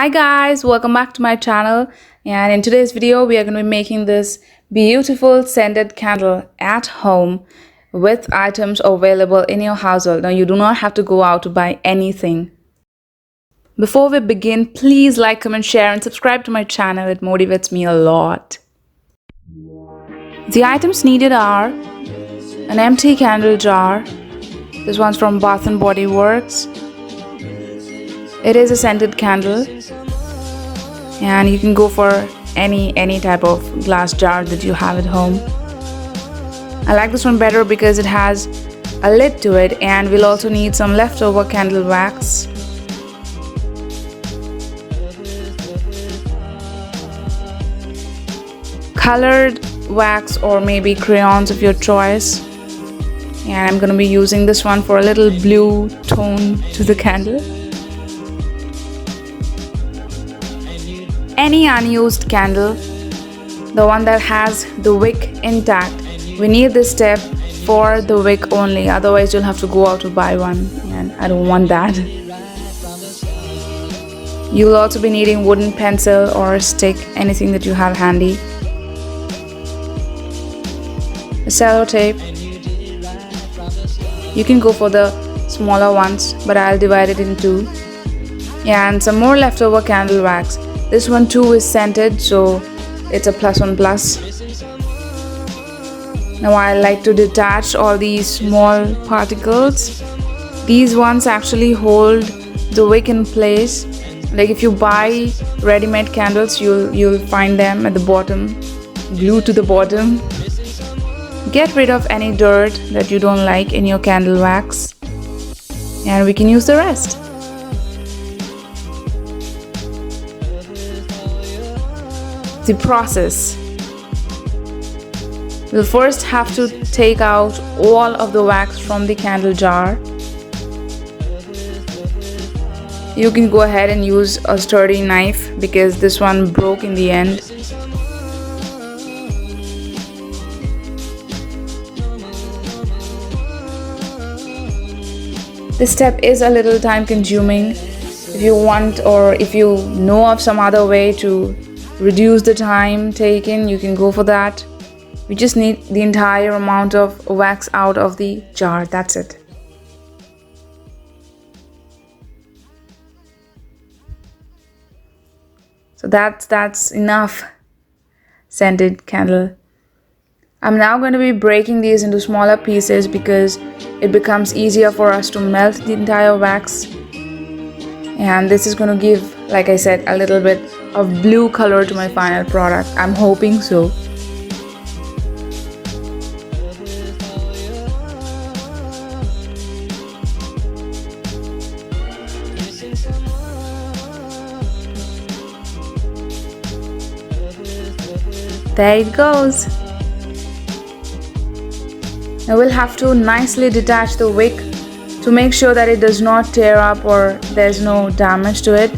Hi guys, welcome back to my channel, and in today's video we are going to be making this beautiful scented candle at home with items available in your household. Now you do not have to go out to buy anything. Before we begin, please like, comment, share and subscribe to my channel. It motivates me a lot. The items needed are an empty candle jar. This one's from Bath & Body Works. It is a scented candle, and you can go for any type of glass jar that you have at home. I like this one better because it has a lid to it, and we'll also need some leftover candle wax. Colored wax or maybe crayons of your choice, and I'm going to be using this one for a little blue tone to the candle. Any unused candle, the one that has the wick intact, we need this step for the wick only, otherwise you'll have to go out to buy one, and I don't want that. You'll also be needing wooden pencil or a stick, anything that you have handy. A sellotape. You can go for the smaller ones, but I'll divide it in two. And some more leftover candle wax. This one too is scented, so it's a plus one plus. Now I like to detach all these small particles. These ones actually hold the wick in place. Like if you buy ready-made candles, you'll find them at the bottom, glued to the bottom. Get rid of any dirt that you don't like in your candle wax, and we can use the rest. The process. We'll first have to take out all of the wax from the candle jar. You can go ahead and use a sturdy knife because this one broke in the end. This step is a little time consuming. If you want, or if you know of some other way to reduce the time taken, you can go for that. We just need the entire amount of wax out of the jar. That's it. So that's enough scented candle. I'm now going to be breaking these into smaller pieces because it becomes easier for us to melt the entire wax. And this is going to give, like I said, a little bit of blue color to my final product. I'm hoping so. There it goes. Now we'll have to nicely detach the wick to make sure that it does not tear up or there's no damage to it.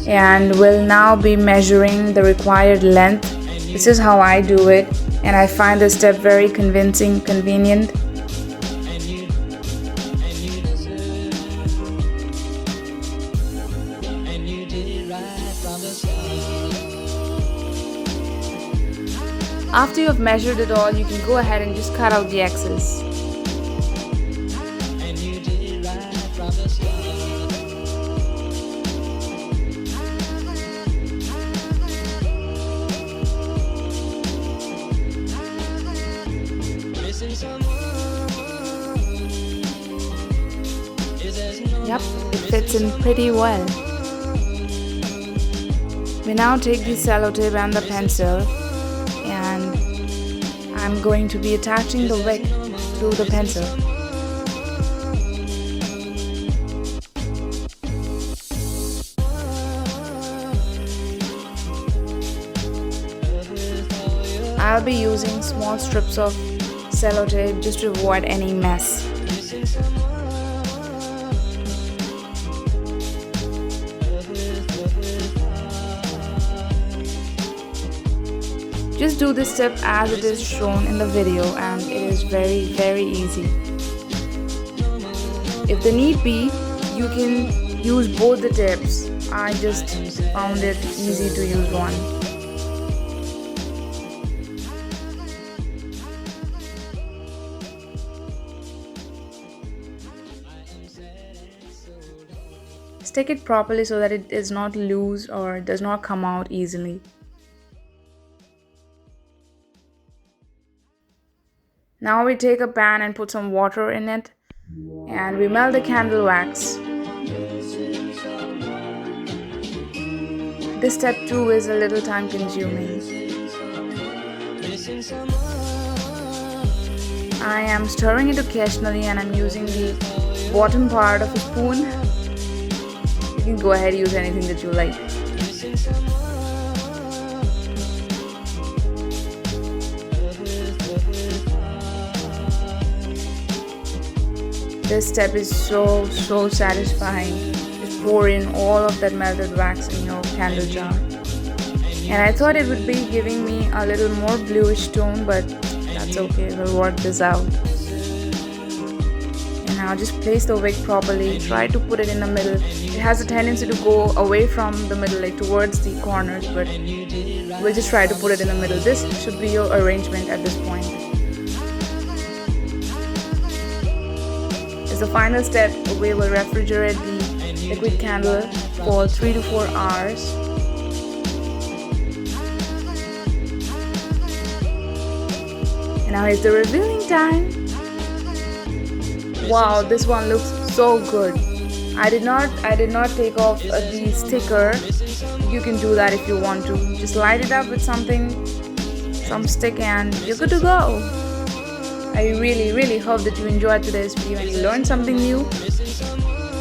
And we'll now be measuring the required length. This is how I do it, and I find this step very convenient. After you have measured it all, you can go ahead and just cut out the excess. Yep, it fits in pretty well. We now take the sellotape and the pencil, and I'm going to be attaching the wick to the pencil. I'll be using small strips of sellotape just to avoid any mess. Just do this step as it is shown in the video, and it is very easy. If the need be, you can use both the tips I just found it easy to use one. Stick it properly so that it is not loose or does not come out easily. Now we take a pan and put some water in it and we melt the candle wax. This step too is a little time consuming. I am stirring it occasionally and I'm using the bottom part of a spoon. You can go ahead and use anything that you like. This step is so satisfying. Just pour in all of that melted wax in your candle jar. And I thought it would be giving me a little more bluish tone, but that's okay, we'll work this out. And now just place the wick properly. Try to put it in the middle. It has a tendency to go away from the middle, like towards the corners, but we'll just try to put it in the middle. This should be your arrangement at this point. As the final step, we will refrigerate the liquid candle for 3 to 4 hours. And now here's the revealing time. Wow, this one looks so good. I did not take off the sticker. You can do that if you want to. Just light it up with something, some stick, and you're good to go. I really hope that you enjoyed today's video and you learned something new.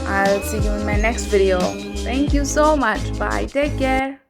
I'll see you in my next video. Thank you so much. Bye. Take care.